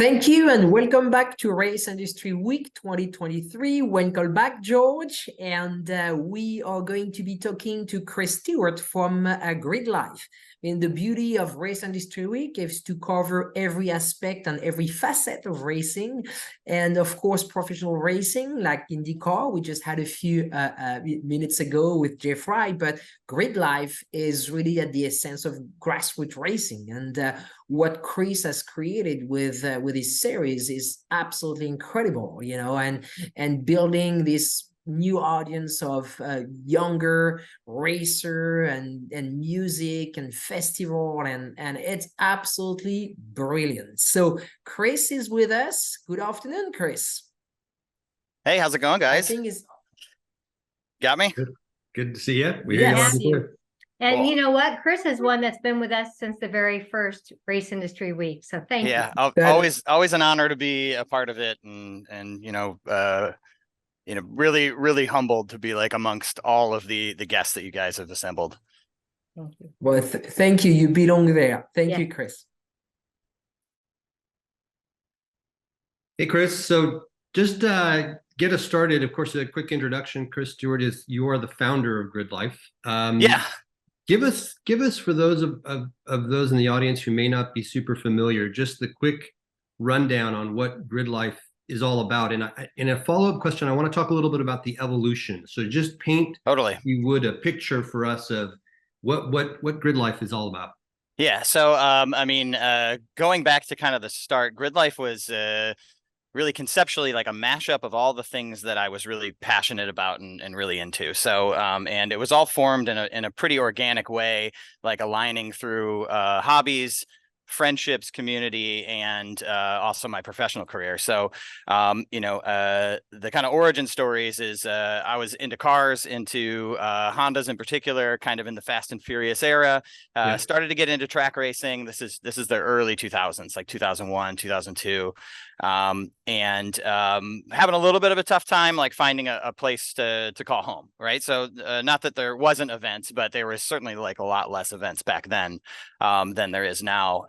Thank you and welcome back to Race Industry Week 2023. Welcome back, George. And we are going to be talking to Chris Stewart from Gridlife. The beauty of Race Industry Week is to cover every aspect and every facet of racing. And of course, professional racing like IndyCar, we just had a few minutes ago with Jeff Wright, but Gridlife is really at the essence of grassroots racing. And what Chris has created with his series is absolutely incredible, and building this new audience of younger racer and music and festival, and it's absolutely brilliant. So Chris is with us. Good afternoon, Chris. Hey, how's it going, guys? I think it's got me. Good to see you. Yes. And Cool. you know what? Chris is one that's been with us since the very first Race Industry Week. So thank you. Yeah, always an honor to be a part of it, and really humbled to be like amongst all of the guests that you guys have assembled. Thank you. Well, thank you. You belong there. Thank you, Chris. Hey, Chris. So just get us started. Of course, a quick introduction. Chris Stewart you are the founder of Gridlife. Yeah. Give us for those of those in the audience who may not be super familiar, just the quick rundown on what Gridlife is all about. And in a follow-up question, I want to talk a little bit about the evolution. So just paint, Totally, if you would, a picture for us of what Gridlife is all about. Yeah. So going back to kind of the start, Gridlife was really conceptually like a mashup of all the things that I was really passionate about and really into. So, and it was all formed in a pretty organic way, like aligning through hobbies, friendships, community, and also my professional career. So, the kind of origin stories is I was into cars, into Hondas in particular, kind of in the Fast and Furious era. Started to get into track racing. This is the early 2000s, like 2001, 2002. And having a little bit of a tough time, like finding a place to call home, right? So not that there wasn't events, but there was certainly like a lot less events back then than there is now.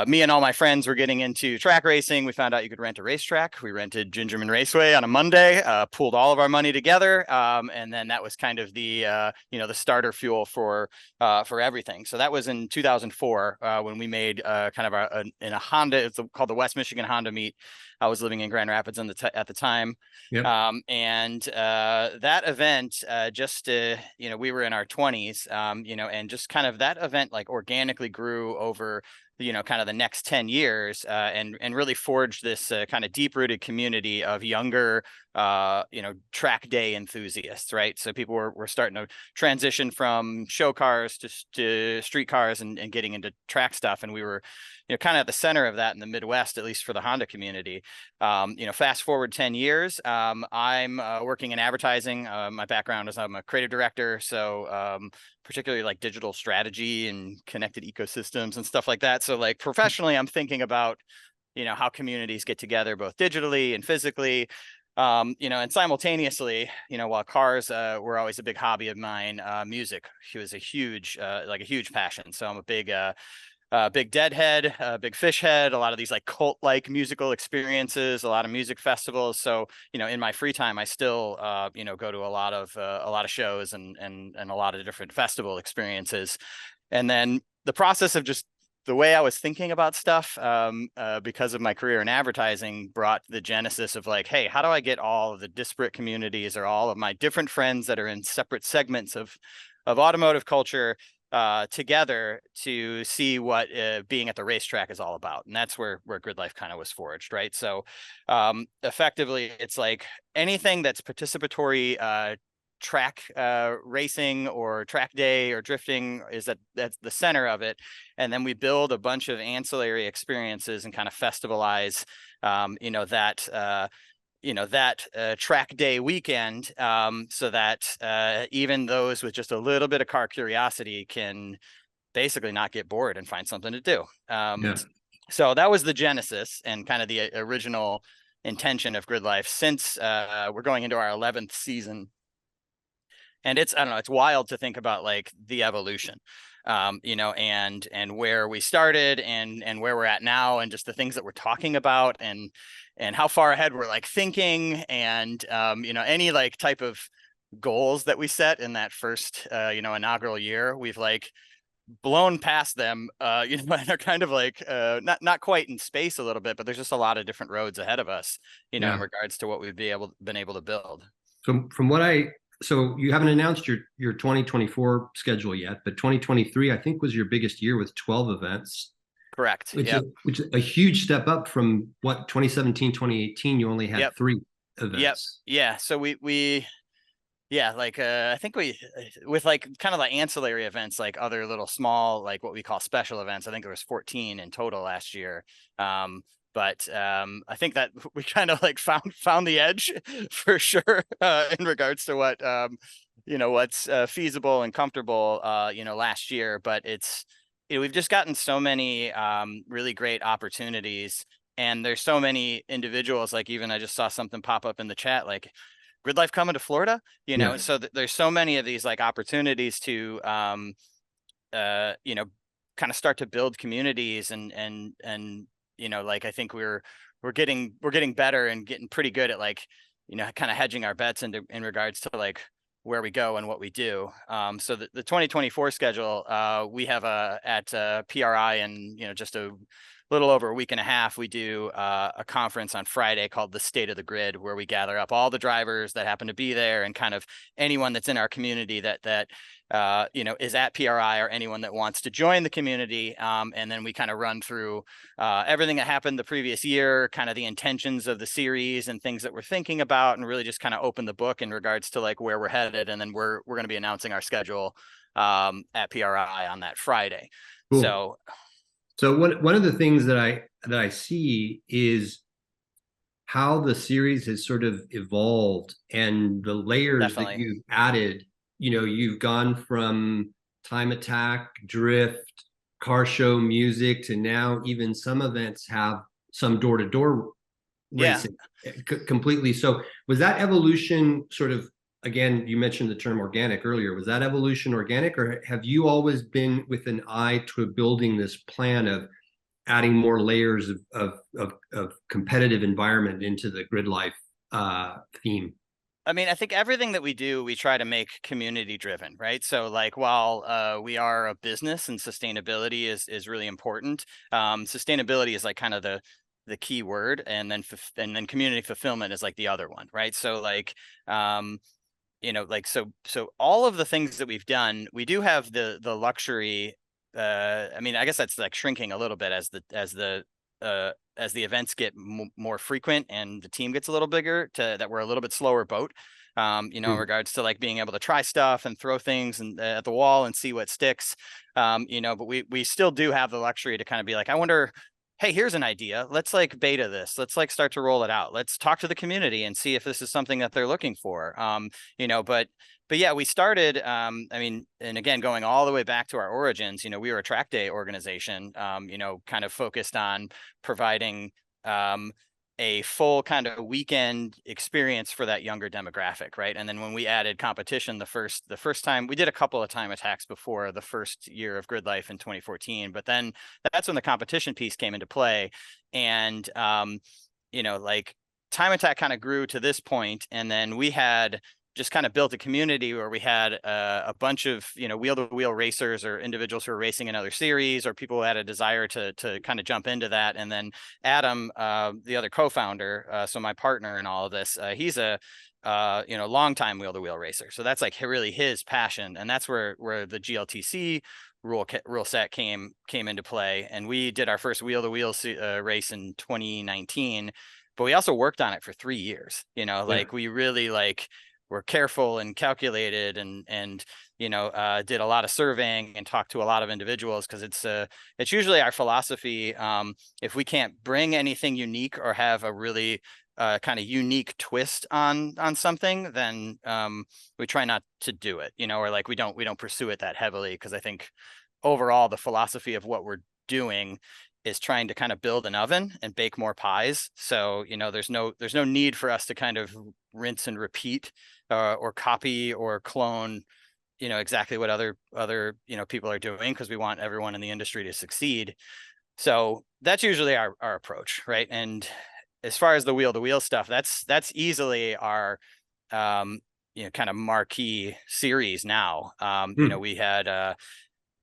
Me and all my friends were getting into track racing. We found out you could rent a racetrack. We rented Gingerman Raceway on a Monday, pooled all of our money together. And then that was kind of the starter fuel for everything. So that was in 2004 when we made kind of in a Honda, it's called the West Michigan Honda Meet. I was living in Grand Rapids at the time. Yep. That event, we were in our 20s, and just kind of that event like organically grew over kind of the next 10 years and really forged this kind of deep-rooted community of younger track day enthusiasts, right? So people were starting to transition from show cars to street cars and getting into track stuff, and we were kind of at the center of that in the Midwest, at least for the Honda community. Fast forward 10 years, I'm working in advertising. My background is I'm a creative director, so particularly like digital strategy and connected ecosystems and stuff like that. So like professionally, I'm thinking about, how communities get together both digitally and physically, and simultaneously, while cars were always a big hobby of mine, music was a huge passion. So I'm a big Deadhead, big Fish head, a lot of these like cult-like musical experiences, a lot of music festivals. So, in my free time, I still, go to a lot of shows and a lot of different festival experiences. And then the process of just the way I was thinking about stuff, because of my career in advertising, brought the genesis of like, hey, how do I get all of the disparate communities or all of my different friends that are in separate segments of automotive culture together to see what being at the racetrack is all about. And that's where Gridlife kind of was forged, right? So effectively, it's like anything that's participatory track racing or track day or drifting that's the center of it. And then we build a bunch of ancillary experiences and kind of festivalize that track day weekend, so that even those with just a little bit of car curiosity can basically not get bored and find something to do. So that was the genesis and kind of the original intention of Gridlife. Since we're going into our 11th season, And it's, I don't know, it's wild to think about like the evolution, you know, and where we started and where we're at now, and just the things that we're talking about, and how far ahead we're like thinking, and you know, any like type of goals that we set in that first you know, inaugural year, we've like blown past them, you know, and are kind of like not quite in space a little bit, but there's just a lot of different roads ahead of us, you know, in regards to what we've been able to build. From what so you haven't announced your 2024 schedule yet, but 2023 I think was your biggest year with 12 events. Correct. Which is a huge step up from what 2017, 2018 you only had 3 events. Yeah. So we yeah, like I think we, with like kind of like ancillary events, like other little small, like what we call special events, I think there was 14 in total last year. But I think that we kind of like found the edge for sure, in regards to what you know, what's feasible and comfortable, you know, last year. But it's, you know, we've just gotten so many really great opportunities, and there's so many individuals. Like, even I just saw something pop up in the chat, like Gridlife coming to Florida, you know. So there's so many of these like opportunities to you know, kind of start to build communities, and you know, like I think we're getting better and getting pretty good at like, you know, kind of hedging our bets in regards to like where we go and what we do. So the 2024 schedule, we have at PRI, and you know, just a little over a week and a half, we do a conference on Friday called the State of the Grid, where we gather up all the drivers that happen to be there, and kind of anyone that's in our community that you know, is at PRI, or anyone that wants to join the community. And then we kind of run through everything that happened the previous year, kind of the intentions of the series and things that we're thinking about, and really just kind of open the book in regards to like where we're headed. And then we're going to be announcing our schedule at PRI on that Friday. Cool. So one of the things that I see is how the series has sort of evolved, and the layers that you've added. You know, you've gone from time attack, drift, car show music, to now even some events have some door-to-door racing completely. So was that evolution sort of, again, you mentioned the term organic earlier, was that evolution organic, or have you always been with an eye to building this plan of adding more layers of competitive environment into the Gridlife theme? I mean, I think everything that we do, we try to make community driven, right? So like, while we are a business and sustainability is really important, sustainability is like kind of the key word, and then community fulfillment is like the other one, right? So like, you know, like, so all of the things that we've done, we do have the luxury. I mean, I guess that's like shrinking a little bit as the events get more frequent and the team gets a little bigger, that we're a little bit slower boat, you know, in regards to like being able to try stuff and throw things and at the wall and see what sticks, you know. But we still do have the luxury to kind of be like, I wonder, hey, here's an idea. Let's like beta this. Let's like start to roll it out. Let's talk to the community and see if this is something that they're looking for. You know, but yeah, we started, I mean, and again, going all the way back to our origins, you know, we were a track day organization, you know, kind of focused on providing a full kind of weekend experience for that younger demographic, right? And then when we added competition, the first time, we did a couple of time attacks before the first year of Gridlife in 2014, but then that's when the competition piece came into play. And you know, like, time attack kind of grew to this point, and then we had just kind of built a community where we had a bunch of, you know, wheel-to-wheel racers, or individuals who are racing in other series, or people who had a desire to kind of jump into that. And then Adam, the other co-founder, so my partner in all of this, he's a you know, longtime wheel-to-wheel racer. So that's like really his passion, and that's where the GLTC rule set came into play. And we did our first wheel-to-wheel race in 2019, but we also worked on it for 3 years. You know, like, we really like, we're careful and calculated, and you know, did a lot of surveying and talked to a lot of individuals, because it's usually our philosophy. If we can't bring anything unique or have a really kind of unique twist on something, then we try not to do it, you know, or like we don't pursue it that heavily, because I think overall the philosophy of what we're doing is trying to kind of build an oven and bake more pies. So, you know, there's no need for us to kind of rinse and repeat or copy or clone, you know, exactly what other, you know, people are doing, because we want everyone in the industry to succeed. So that's usually our approach, right? And as far as the wheel-to-wheel stuff, that's easily our, you know, kind of marquee series now. You know, we had,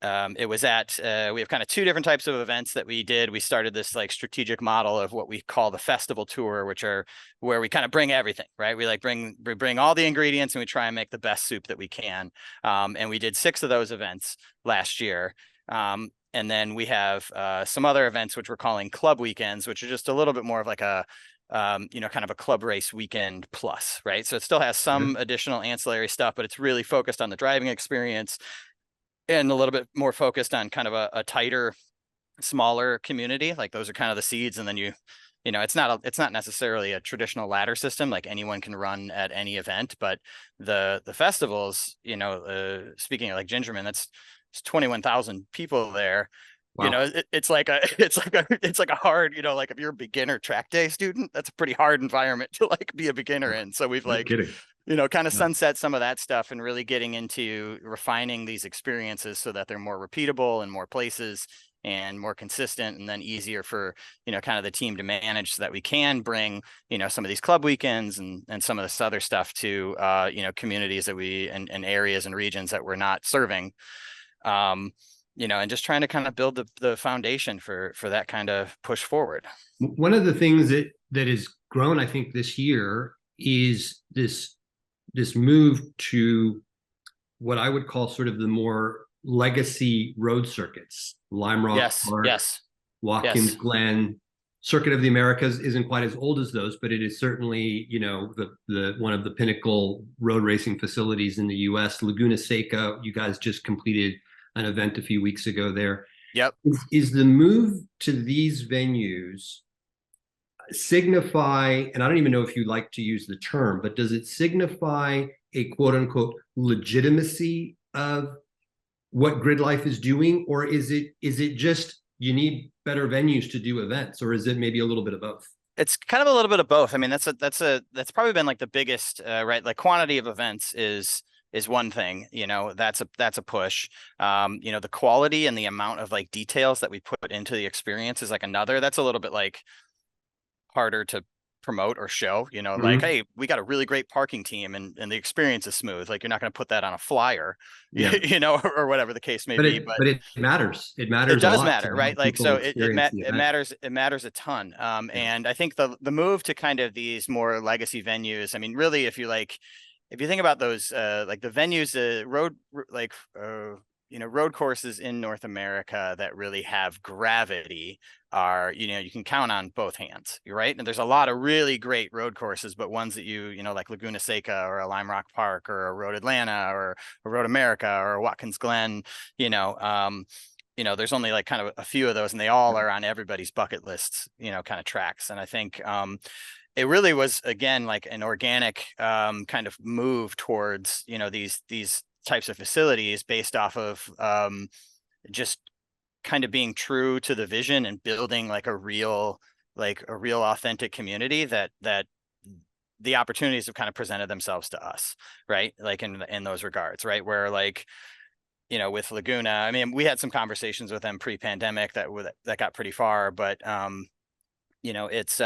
it was at, we have kind of two different types of events that we did. We started this like strategic model of what we call the festival tour, which are where we kind of bring everything, right? We like we bring all the ingredients and we try and make the best soup that we can. And we did 6 of those events last year. And then we have some other events, which we're calling club weekends, which are just a little bit more of like a, you know, kind of a club race weekend plus, right? So it still has some additional ancillary stuff, but it's really focused on the driving experience and a little bit more focused on kind of a tighter, smaller community. Like those are kind of the seeds. And then you know, it's not necessarily a traditional ladder system, like anyone can run at any event, but the festivals, you know, speaking of like Gingerman, it's 21,000 people there. Wow. You know, it's like a hard, you know, like if you're a beginner track day student, that's a pretty hard environment to like be a beginner in. So we've like, you know, kind of sunset some of that stuff and really getting into refining these experiences so that they're more repeatable in more places and more consistent, and then easier for, you know, kind of the team to manage, so that we can bring, you know, some of these club weekends and some of this other stuff to, you know, communities that we, and areas and regions that we're not serving. You know, and just trying to kind of build the foundation for that kind of push forward. One of the things that has grown, I think, this year is this move to what I would call sort of the more legacy road circuits. Lime Rock Park, Watkins Glen. Circuit of the Americas isn't quite as old as those, but it is certainly, you know, the one of the pinnacle road racing facilities in the U.S. Laguna Seca, you guys just completed an event a few weeks ago there. Yep. Is the move to these venues signify, and I don't even know if you like to use the term, but does it signify a quote unquote legitimacy of what Gridlife is doing, or is it just you need better venues to do events, or is it maybe a little bit of both? It's kind of a little bit of both. I mean, that's probably been like the biggest, right? Like quantity of events is one thing, you know, that's a push. You know, the quality and the amount of like details that we put into the experience is like another. That's a little bit like harder to promote or show, you know, like, hey, we got a really great parking team and the experience is smooth. Like, you're not going to put that on a flyer, you know, or whatever the case may be. But it matters. It matters. It does matter, right? Like, so it matters. It matters a ton. And I think the move to kind of these more legacy venues, I mean, really, if you think about those, like the venues, you know, road courses in North America that really have gravity are, you know, you can count on both hands, right? And there's a lot of really great road courses, but ones that you know, like Laguna Seca or a Lime Rock Park or a Road Atlanta or a Road America or a Watkins Glen, you know, there's only like kind of a few of those, and they all are on everybody's bucket lists, you know, kind of tracks. And I think, it really was, again, like an organic kind of move towards, you know, these types of facilities based off of just kind of being true to the vision and building like a real authentic community that the opportunities have kind of presented themselves to us, right? Like in those regards, right? Where like, you know, with Laguna, I mean, we had some conversations with them pre-pandemic that got pretty far, but you know, it's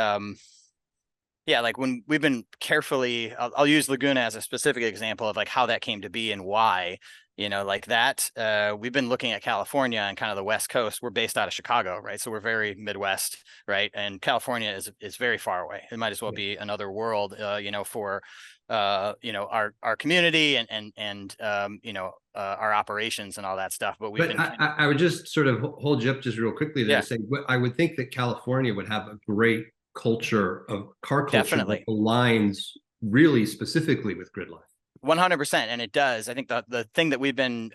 yeah, like when we've been carefully, I'll use Laguna as a specific example of like how that came to be and why, you know, like that, we've been looking at California and kind of the West Coast. We're based out of Chicago, right? So we're very Midwest, right? And California is very far away. It might as well be another world, you know, for, you know, our community and you know, our operations and all that stuff. But I would just sort of hold you up just real quickly there to say, I would think that California would have a great car culture that aligns really specifically with Gridlife. 100%. And it does. I think the thing that we've been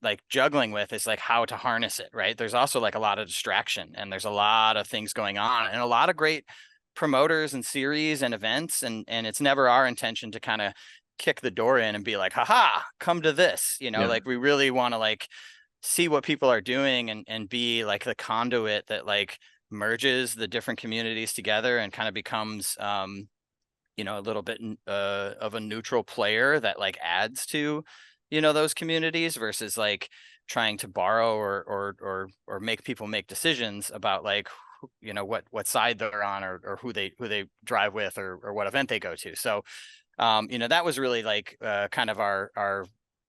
like juggling with is like how to harness it, right? There's also like a lot of distraction and there's a lot of things going on and a lot of great promoters and series and events. And it's never our intention to kind of kick the door in and be like, haha, come to this, you know, like we really want to like see what people are doing and be like the conduit that like merges the different communities together and kind of becomes you know, a little bit of a neutral player that like adds to, you know, those communities versus like trying to borrow or make people make decisions about like, you know, what side they're on or who they drive with or what event they go to. So you know, that was really like kind of our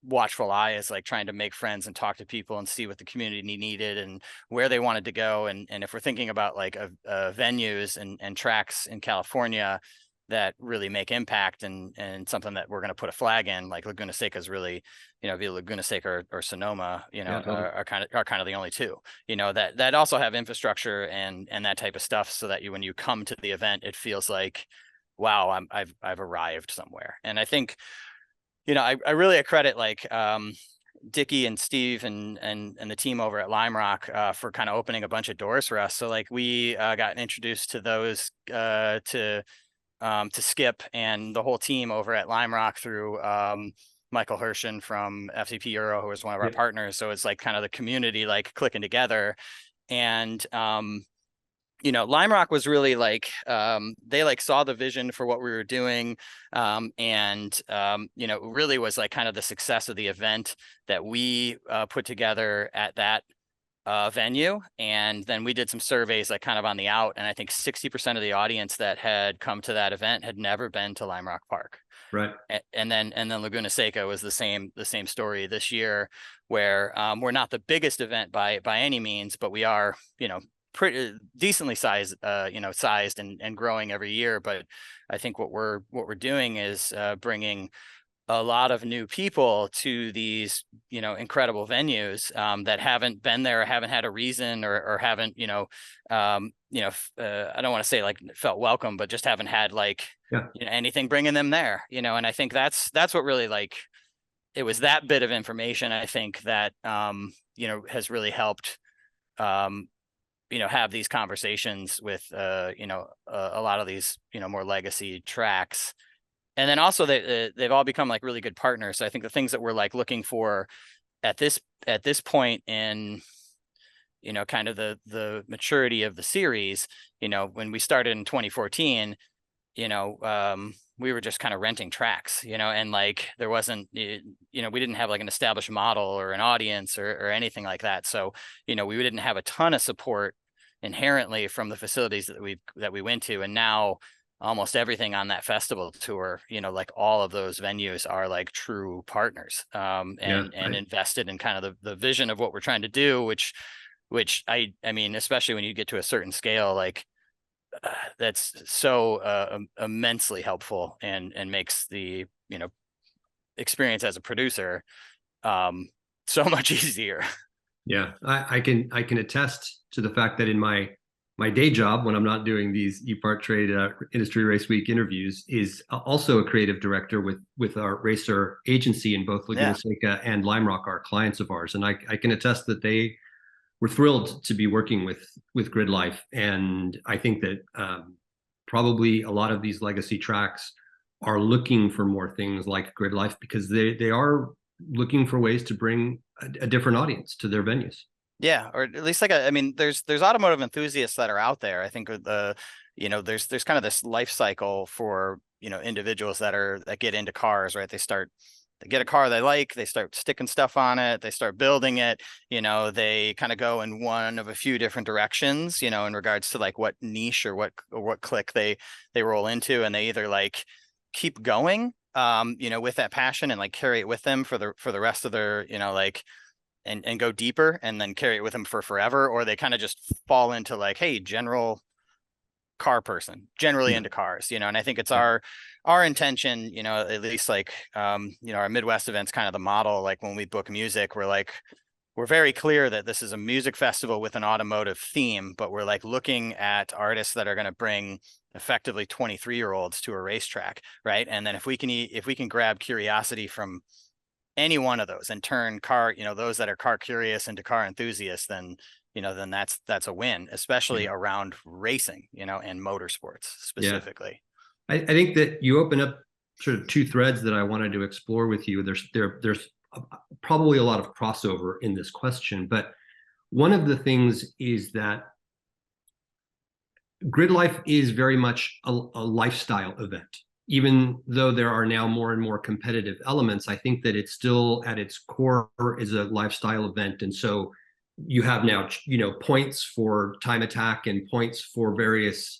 watchful eye, is like trying to make friends and talk to people and see what the community needed and where they wanted to go. And if we're thinking about like venues and tracks in California that really make impact and something that we're going to put a flag in, like Laguna Seca is really, you know, be Laguna Seca or Sonoma, you know, are kind of the only two, you know, that also have infrastructure and that type of stuff, so that when you come to the event, it feels like, wow, I've arrived somewhere. And I think, you know, I really credit like Dickie and Steve and the team over at Lime Rock for kind of opening a bunch of doors for us. So like we got introduced to those to Skip and the whole team over at Lime Rock through Michael Hershen from FCP Euro, who was one of our partners. So it's like kind of the community like clicking together. And you know, Lime Rock was really like they like saw the vision for what we were doing, and you know, really was like kind of the success of the event that we put together at that venue. And then we did some surveys like kind of on the out, and I think 60% of the audience that had come to that event had never been to Lime Rock Park. Right. And then Laguna Seca was the same story this year, where we're not the biggest event by any means, but we are, you know, pretty decently sized, you know, sized and growing every year. But I think what we're doing is bringing a lot of new people to these, you know, incredible venues that haven't been there, or haven't had a reason, or haven't, you know, I don't want to say like felt welcome, but just haven't had like, you know, anything bringing them there, you know. And I think that's what really, like, it was that bit of information, I think, that you know, has really helped you know, have these conversations with you know, a lot of these, you know, more legacy tracks. And then also they've all become like really good partners. So I think the things that we're like looking for at this point in, you know, kind of the maturity of the series, you know, when we started in 2014, you know, we were just kind of renting tracks, you know, and like there wasn't, you know, we didn't have like an established model or an audience or anything like that. So, you know, we didn't have a ton of support inherently from the facilities that we went to. And now almost everything on that festival tour, you know, like all of those venues are like true partners and invested in kind of the vision of what we're trying to do, which I mean, especially when you get to a certain scale, like that's so immensely helpful and makes the, you know, experience as a producer so much easier. Yeah, I can attest to the fact that in my day job, when I'm not doing these Epart Trade Industry Race Week interviews, is also a creative director with our racer agency in both Laguna Seca and Lime Rock, are clients of ours, and I can attest that they were thrilled to be working with Gridlife. And I think that probably a lot of these legacy tracks are looking for more things like Gridlife, because they are looking for ways to bring a different audience to their venues. Yeah, or at least like I mean, there's automotive enthusiasts that are out there. I think you know, there's kind of this life cycle for, you know, individuals that get into cars, right? They get a car they like, they start sticking stuff on it, they start building it, you know, they kind of go in one of a few different directions, you know, in regards to like what niche or what clique they roll into, and they either like keep going, you know, with that passion and like carry it with them for the rest of their, you know, like, and go deeper and then carry it with them for forever, or they kind of just fall into like, hey, general car person, generally into cars, you know. And I think it's our intention, you know, at least like you know, our Midwest events kind of the model, like when we book music, we're very clear that this is a music festival with an automotive theme, but we're like looking at artists that are going to bring effectively 23-year-olds to a racetrack, right? And then if we can grab curiosity from any one of those and turn you know, those that are car curious into car enthusiasts, then, you know, then that's a win, especially around racing, you know, and motorsports specifically. I think that you open up sort of two threads that I wanted to explore with you. There's probably a lot of crossover in this question, but one of the things is that Gridlife is very much a lifestyle event. Even though there are now more and more competitive elements, I think that it's still at its core is a lifestyle event. And so you have now, points for time attack and points for various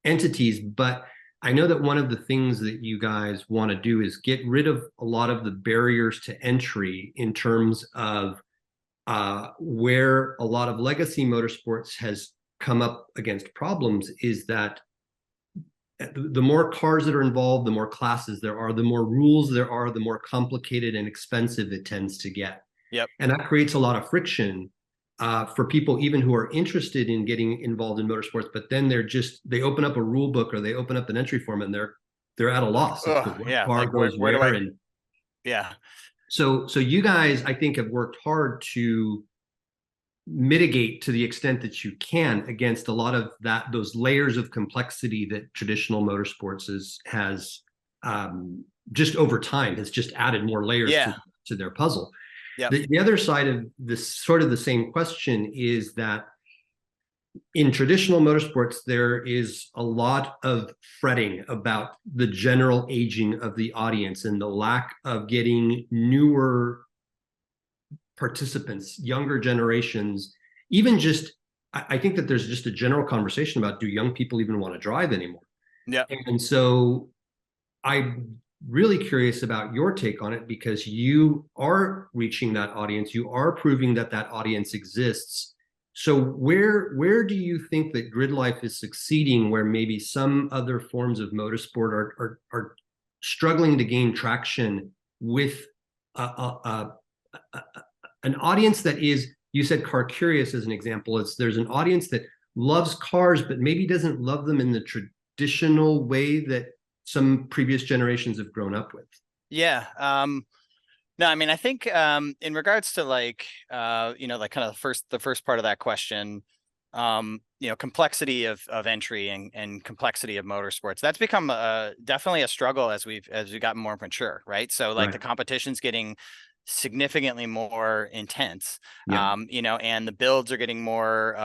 entities. But I know that one of the things that you guys want to do is get rid of a lot of the barriers to entry in terms of where a lot of legacy motorsports has come up against problems is that the more cars that are involved, the more classes there are, the more rules there are, the more complicated and expensive it tends to get. Yep. And that creates a lot of friction for people even who are interested in getting involved in motorsports, but then they open up a rule book or they open up an entry form and they're at a loss. Yeah, car like goes where do I? and Yeah. so you guys, I think, have worked hard to mitigate to the extent that you can against a lot of those layers of complexity that traditional motorsports has just over time has just added more layers to their puzzle. Yep. The other side of this sort of the same question is that in traditional motorsports, there is a lot of fretting about the general aging of the audience and the lack of getting newer participants, younger generations, even just, I think that there's just a general conversation about, do young people even want to drive anymore? Yeah. And so I'm really curious about your take on it, because you are reaching that audience, you are proving that that audience exists. So where do you think that Gridlife is succeeding, where maybe some other forms of motorsport are struggling to gain traction with an audience that is, you said car curious as an example, there's an audience that loves cars, but maybe doesn't love them in the traditional way that some previous generations have grown up with? Yeah. No, I mean, I think in regards to like like kind of the first part of that question, complexity of entry and complexity of motorsports, that's become definitely a struggle as we've gotten more mature, right? So like the competition's getting significantly more intense, and the builds are getting more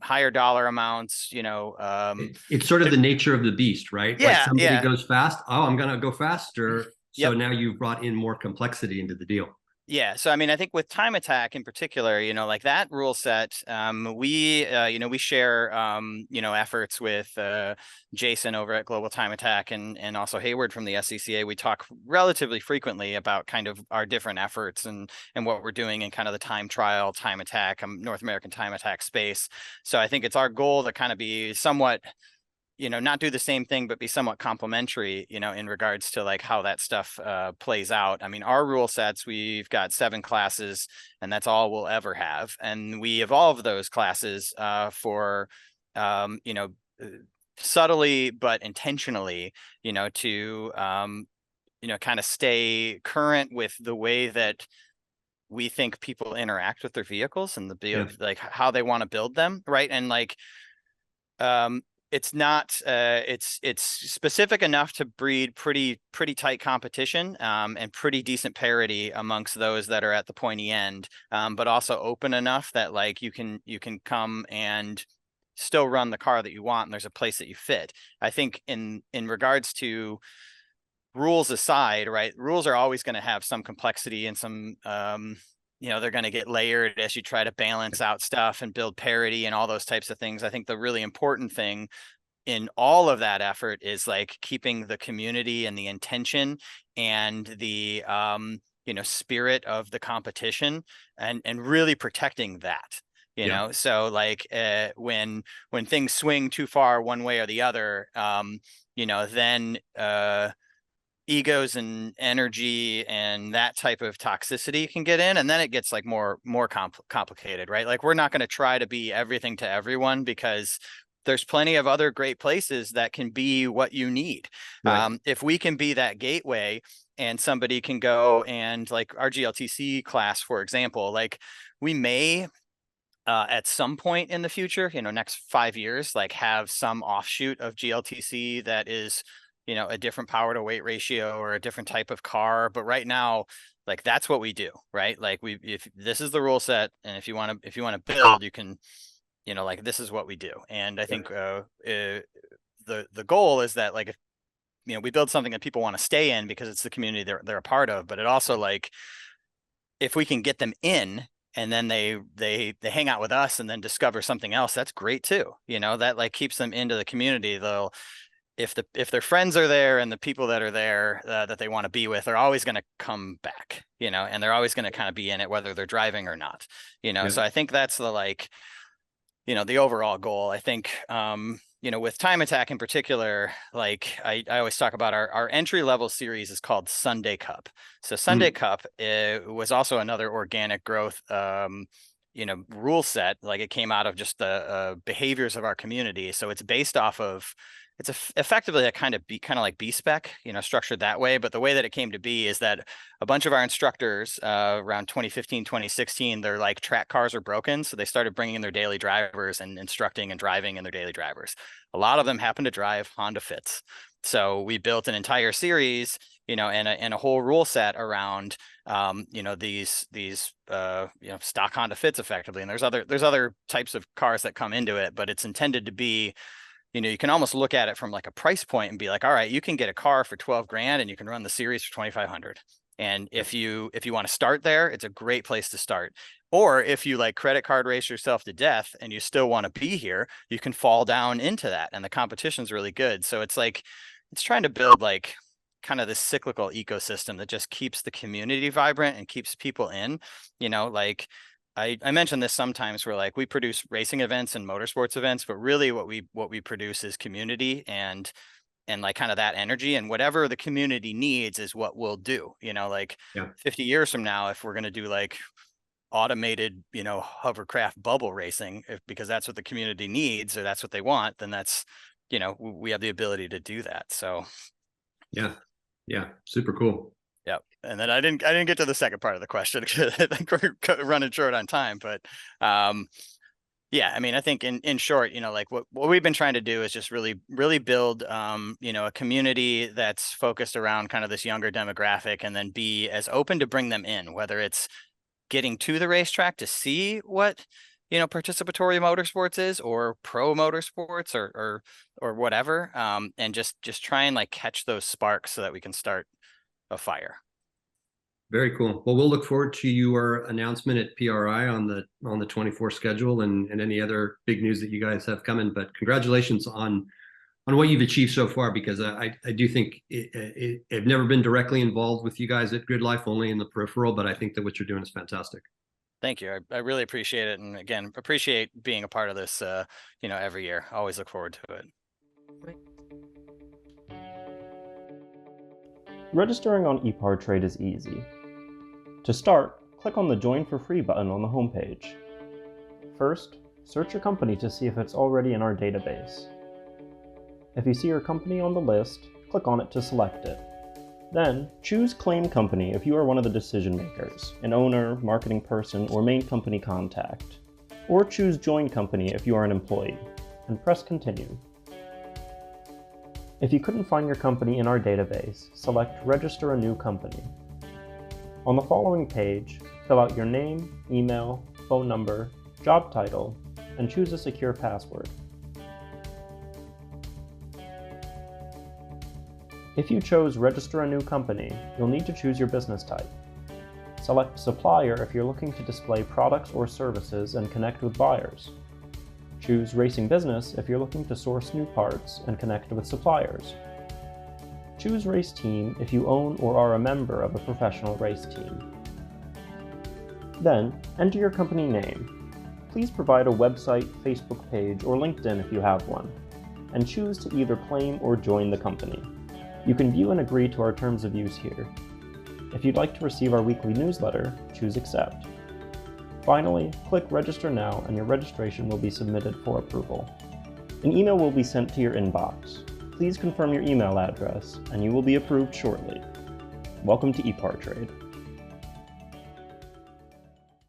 higher dollar amounts, it's sort of the nature of the beast, right? Like somebody goes fast, I'm gonna go faster. So now you've brought in more complexity into the deal. Yeah. So, I mean, I think with time attack in particular, like that rule set, we share, efforts with Jason over at Global Time Attack and also Hayward from the SCCA. We talk relatively frequently about kind of our different efforts and what we're doing in kind of the time trial, time attack, North American time attack space. So I think it's our goal to kind of be somewhat, not do the same thing, but be somewhat complementary, in regards to like how that stuff plays out. I mean, our rule sets, we've got 7 classes and that's all we'll ever have. And we evolve those classes for, subtly, but intentionally, to, kind of stay current with the way that we think people interact with their vehicles and like how they want to build them. Right. And like, it's not it's specific enough to breed pretty tight competition and pretty decent parity amongst those that are at the pointy end, but also open enough that like you can come and still run the car that you want and there's a place that you fit. I think in regards to rules aside, right, rules are always going to have some complexity and some they're going to get layered as you try to balance out stuff and build parity and all those types of things. I think the really important thing in all of that effort is like keeping the community and the intention and the, spirit of the competition and really protecting that, so like when things swing too far one way or the other, then egos and energy and that type of toxicity can get in, and then it gets like more complicated, right? Like we're not going to try to be everything to everyone because there's plenty of other great places that can be what you need. Right. If we can be that gateway and somebody can go and like our GLTC class, for example, like we may at some point in the future, next 5 years, like have some offshoot of GLTC that is a different power to weight ratio or a different type of car. But right now, like, that's what we do, right? Like, if this is the rule set, and if you want to build, you can, like, this is what we do. And I think the goal is that, like, if we build something that people want to stay in because it's the community they're a part of, but it also, like, if we can get them in and then they hang out with us and then discover something else, that's great too. That, like, keeps them into the community. They'll, if their friends are there and the people that are there that they want to be with are always going to come back, and they're always going to kind of be in it, whether they're driving or not, So I think that's the, like, the overall goal. I think, with Time Attack in particular, like, I always talk about our entry level series is called Sunday Cup. So Sunday Cup was also another organic growth, rule set. Like, it came out of just the behaviors of our community. So it's based off of, it's effectively a kind of like B-spec, structured that way. But the way that it came to be is that a bunch of our instructors around 2015, 2016, their, like, track cars are broken. So they started bringing in their daily drivers and instructing and driving in their daily drivers. A lot of them happen to drive Honda Fits. So we built an entire series, and a whole rule set around, these stock Honda Fits effectively. And there's other types of cars that come into it, but it's intended to be, you can almost look at it from, like, a price point and be like, all right, you can get a car for 12 grand and you can run the series for 2,500. And if you want to start there, it's a great place to start. Or if you, like, credit card race yourself to death and you still want to be here, you can fall down into that. And the competition's really good. So it's like, it's trying to build, like, kind of this cyclical ecosystem that just keeps the community vibrant and keeps people in, like, I mention this sometimes, where, like, we produce racing events and motorsports events, but really what we produce is community and like, kind of that energy, and whatever the community needs is what we'll do, like 50 years from now, if we're going to do, like, automated, hovercraft bubble racing, because that's what the community needs or that's what they want, then that's, we have the ability to do that. So yeah, super cool. Yeah. And then I didn't get to the second part of the question because I think we're running short on time, but yeah, I mean, I think in short, like, what we've been trying to do is just really build, a community that's focused around kind of this younger demographic, and then be as open to bring them in, whether it's getting to the racetrack to see what, participatory motorsports is, or pro motorsports, or whatever, and just try and, like, catch those sparks so that we can start a fire. Very cool. Well, we'll look forward to your announcement at PRI on the 24 schedule and any other big news that you guys have coming. But congratulations on what you've achieved so far, because I do think I've never been directly involved with you guys at Gridlife, only in the peripheral, but I think that what you're doing is fantastic. Thank you. I really appreciate it. And again, appreciate being a part of this, every year. Always look forward to it. Registering on Epart Trade is easy. To start, click on the Join for Free button on the homepage. First, search your company to see if it's already in our database. If you see your company on the list, click on it to select it. Then, choose Claim Company if you are one of the decision makers, an owner, marketing person, or main company contact. Or choose Join Company if you are an employee, and press Continue. If you couldn't find your company in our database, select Register a New Company. On the following page, fill out your name, email, phone number, job title, and choose a secure password. If you chose Register a New Company, you'll need to choose your business type. Select Supplier if you're looking to display products or services and connect with buyers. Choose Racing Business if you're looking to source new parts and connect with suppliers. Choose Race Team if you own or are a member of a professional race team. Then, enter your company name. Please provide a website, Facebook page, or LinkedIn if you have one, and choose to either claim or join the company. You can view and agree to our terms of use here. If you'd like to receive our weekly newsletter, choose Accept. Finally, click Register Now and your registration will be submitted for approval. An email will be sent to your inbox. Please confirm your email address and you will be approved shortly. Welcome to Epart Trade.